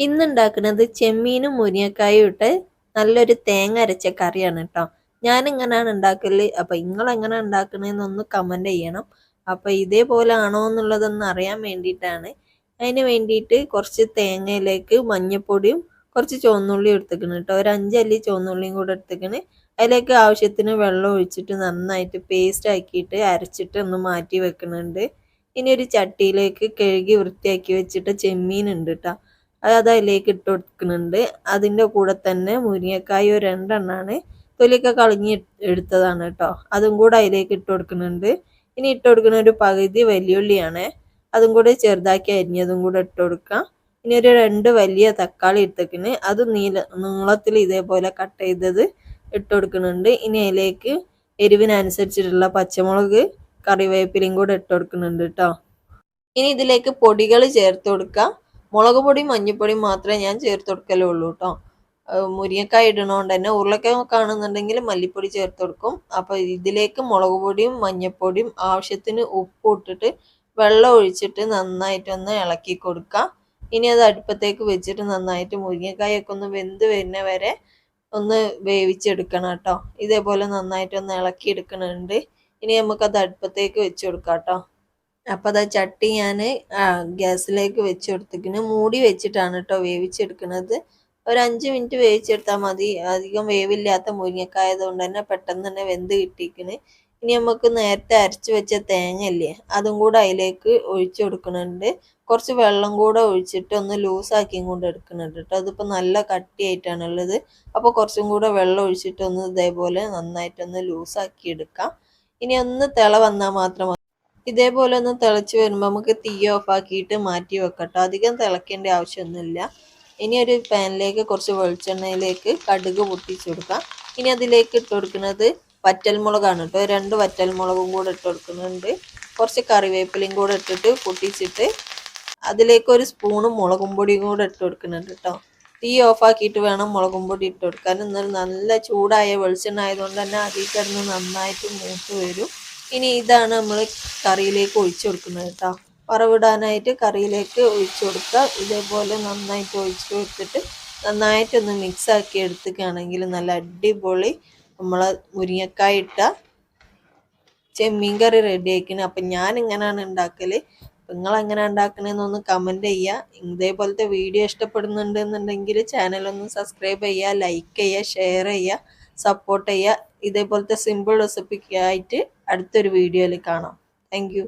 ഇന്നുണ്ടാക്കുന്നത് ചെമ്മീനും മുരിങ്ങക്കായും ഇട്ട് നല്ലൊരു തേങ്ങ അരച്ച കറിയാണ് കേട്ടോ. ഞാനിങ്ങനെയാണ് ഉണ്ടാക്കല്. അപ്പൊ നിങ്ങൾ എങ്ങനെ ഉണ്ടാക്കണേന്നൊന്ന് കമന്റ് ചെയ്യണം. അപ്പൊ ഇതേപോലെ ആണോ എന്നുള്ളതൊന്ന് അറിയാൻ വേണ്ടിയിട്ടാണ്. അതിന് വേണ്ടിയിട്ട് കുറച്ച് തേങ്ങയിലേക്ക് മഞ്ഞപ്പൊടിയും കുറച്ച് ചുവന്നുള്ളിയും എടുത്തേക്കണ് കേട്ടോ. ഒരു 5 അല്ലി ചുവന്നുള്ളിയും കൂടെ എടുത്തേക്കണ്. അതിലേക്ക് ആവശ്യത്തിന് വെള്ളം ഒഴിച്ചിട്ട് നന്നായിട്ട് പേസ്റ്റ് ആക്കിയിട്ട് അരച്ചിട്ട് ഒന്ന് മാറ്റി വെക്കുന്നുണ്ട്. ഇനി ഒരു ചട്ടിയിലേക്ക് കഴുകി വൃത്തിയാക്കി വെച്ചിട്ട് ചെമ്മീൻ ഉണ്ട് കേട്ടോ. അത് അതിലേക്ക് ഇട്ട് കൊടുക്കുന്നുണ്ട്. അതിൻ്റെ കൂടെ തന്നെ മുരിങ്ങക്കായ ഒരു 2 എണ്ണമാണ്, തൊലിയൊക്കെ കളഞ്ഞ് എടുത്തതാണ് കേട്ടോ. അതും കൂടെ അതിലേക്ക് ഇട്ട് കൊടുക്കുന്നുണ്ട്. ഇനി ഇട്ട് കൊടുക്കുന്ന ഒരു പകുതി വലിയുള്ളിയാണ്, അതും കൂടെ ചെറുതാക്കി അരിഞ്ഞതും കൂടെ ഇട്ട് കൊടുക്കാം. ഇനി ഒരു 2 വലിയ തക്കാളി എടുത്തേക്കിന്, അത് നീളത്തിൽ ഇതേപോലെ കട്ട് ചെയ്തത് ഇട്ട് കൊടുക്കുന്നുണ്ട്. ഇനി അതിലേക്ക് എരിവിനനുസരിച്ചിട്ടുള്ള പച്ചമുളക് കറിവേപ്പിലയും കൂടെ ഇട്ട് കൊടുക്കുന്നുണ്ട് കേട്ടോ. ഇനി ഇതിലേക്ക് പൊടികൾ ചേർത്ത് കൊടുക്കാം. മുളക് പൊടിയും മഞ്ഞൾപ്പൊടിയും മാത്രമേ ഞാൻ ചേർത്ത് കൊടുക്കലുള്ളൂ കേട്ടോ. മുരിങ്ങക്കായ ഇടണോണ്ട് തന്നെ ഉരുളക്കിഴങ്ങ് കാണുന്നുണ്ടെങ്കിൽ മല്ലിപ്പൊടി ചേർത്ത് കൊടുക്കും. അപ്പൊ ഇതിലേക്ക് മുളക് പൊടിയും മഞ്ഞൾപ്പൊടിയും ആവശ്യത്തിന് ഉപ്പ് ഇട്ടിട്ട് വെള്ളം ഒഴിച്ചിട്ട് നന്നായിട്ടൊന്ന് ഇളക്കി കൊടുക്കാം. ഇനി അത് അടുപ്പത്തേക്ക് വെച്ചിട്ട് നന്നായിട്ട് മുരിങ്ങക്കായൊക്കെ ഒന്ന് വെന്ത് വരുന്ന വരെ ഒന്ന് വേവിച്ചെടുക്കണം കേട്ടോ. ഇതേപോലെ നന്നായിട്ടൊന്ന് ഇളക്കി എടുക്കണുണ്ട്. ഇനി നമുക്കത് അടുപ്പത്തേക്ക് വെച്ച് കൊടുക്കാം കേട്ടോ. അപ്പോൾ അതാ ചട്ടി ഞാൻ ഗ്യാസിലേക്ക് വെച്ച് കൊടുത്തിരിക്കുന്നു. മൂടി വെച്ചിട്ടാണ് കേട്ടോ വേവിച്ചെടുക്കുന്നത്. ഒരു 5 മിനിറ്റ് വേവിച്ചെടുത്താൽ മതി. അധികം വേവില്ലാത്ത മുരിങ്ങക്കായ ആയതുകൊണ്ട് തന്നെ പെട്ടെന്ന് തന്നെ വെന്ത് കിട്ടിയിരിക്കുന്നു. ഇനി നമുക്ക് നേരത്തെ അരച്ച് വെച്ച തേങ്ങയില്ലേ, അതും കൂടെ അതിലേക്ക് ഒഴിച്ചു കൊടുക്കുന്നുണ്ട്. കുറച്ച് വെള്ളം കൂടെ ഒഴിച്ചിട്ട് ഒന്ന് ലൂസാക്കിയും കൊണ്ട് എടുക്കുന്നുണ്ട് കേട്ടോ. അതിപ്പോൾ നല്ല കട്ടിയായിട്ടാണുള്ളത്. അപ്പോൾ കുറച്ചും കൂടെ വെള്ളം ഒഴിച്ചിട്ട് ഒന്ന് ഇതേപോലെ നന്നായിട്ടൊന്ന് ലൂസാക്കി എടുക്കാം. ഇനി ഒന്ന് തിള വന്നാൽ മാത്രം ഇതേപോലെ ഒന്ന് തിളച്ച് വരുമ്പോൾ നമുക്ക് തീ ഓഫ് ആക്കിയിട്ട് മാറ്റി വെക്കട്ടോ. അധികം തിളക്കേണ്ട ആവശ്യമൊന്നുമില്ല. ഇനി ഒരു പാനിലേക്ക് കുറച്ച് വെളിച്ചെണ്ണയിലേക്ക് കടുക് പൊട്ടിച്ച് കൊടുക്കാം. ഇനി അതിലേക്ക് ഇട്ട് കൊടുക്കുന്നത് വറ്റൽമുളകാണ് കേട്ടോ. 2 വറ്റൽമുളകും കൂടെ ഇട്ട് കൊടുക്കുന്നുണ്ട്. കുറച്ച് കറിവേപ്പിലയും കൂടെ ഇട്ടിട്ട് പൊട്ടിച്ചിട്ട് അതിലേക്ക് ഒരു സ്പൂണ് മുളകും പൊടിയും കൂടെ ഇട്ട് കൊടുക്കുന്നുണ്ട് കേട്ടോ. തീ ഓഫ് ആക്കിയിട്ട് വേണം മുളകും പൊടി ഇട്ട് കൊടുക്കാൻ. എന്നാൽ നല്ല ചൂടായ വെളിച്ചെണ്ണ ആയതുകൊണ്ട് തന്നെ അതിൽ കിടന്ന് നന്നായിട്ട് മൂത്ത് വരും. ഇനി ഇതാണ് നമ്മൾ കറിയിലേക്ക് ഒഴിച്ചു കൊടുക്കുന്നത് കേട്ടോ. വറവിടാനായിട്ട് കറിയിലേക്ക് ഒഴിച്ചു കൊടുക്കുക. ഇതേപോലെ നന്നായിട്ട് ഒഴിച്ചു കൊടുത്തിട്ട് നന്നായിട്ടൊന്ന് മിക്സ് ആക്കി എടുക്കുകയാണെങ്കിൽ നല്ല അടിപൊളി നമ്മളെ മുരിങ്ങക്കായ ഇട്ട ചെമ്മീൻ കറി റെഡി ആയിക്കണം. അപ്പം ഞാൻ ഇങ്ങനെയാണ് ഉണ്ടാക്കൽ. നിങ്ങൾ എങ്ങനെ ഉണ്ടാക്കണമെന്നൊന്ന് കമൻറ്റ് ചെയ്യുക. ഇതേപോലത്തെ വീഡിയോ ഇഷ്ടപ്പെടുന്നുണ്ടെന്നുണ്ടെങ്കിൽ ചാനലൊന്ന് സബ്സ്ക്രൈബ് ചെയ്യുക, ലൈക്ക് ചെയ്യുക, ഷെയർ ചെയ്യുക, സപ്പോർട്ട് ചെയ്യുക. ഇതേപോലത്തെ സിമ്പിൾ റെസിപ്പിക്കായിട്ട് അടുത്തൊരു വീഡിയോയിൽ കാണാം. Thank you.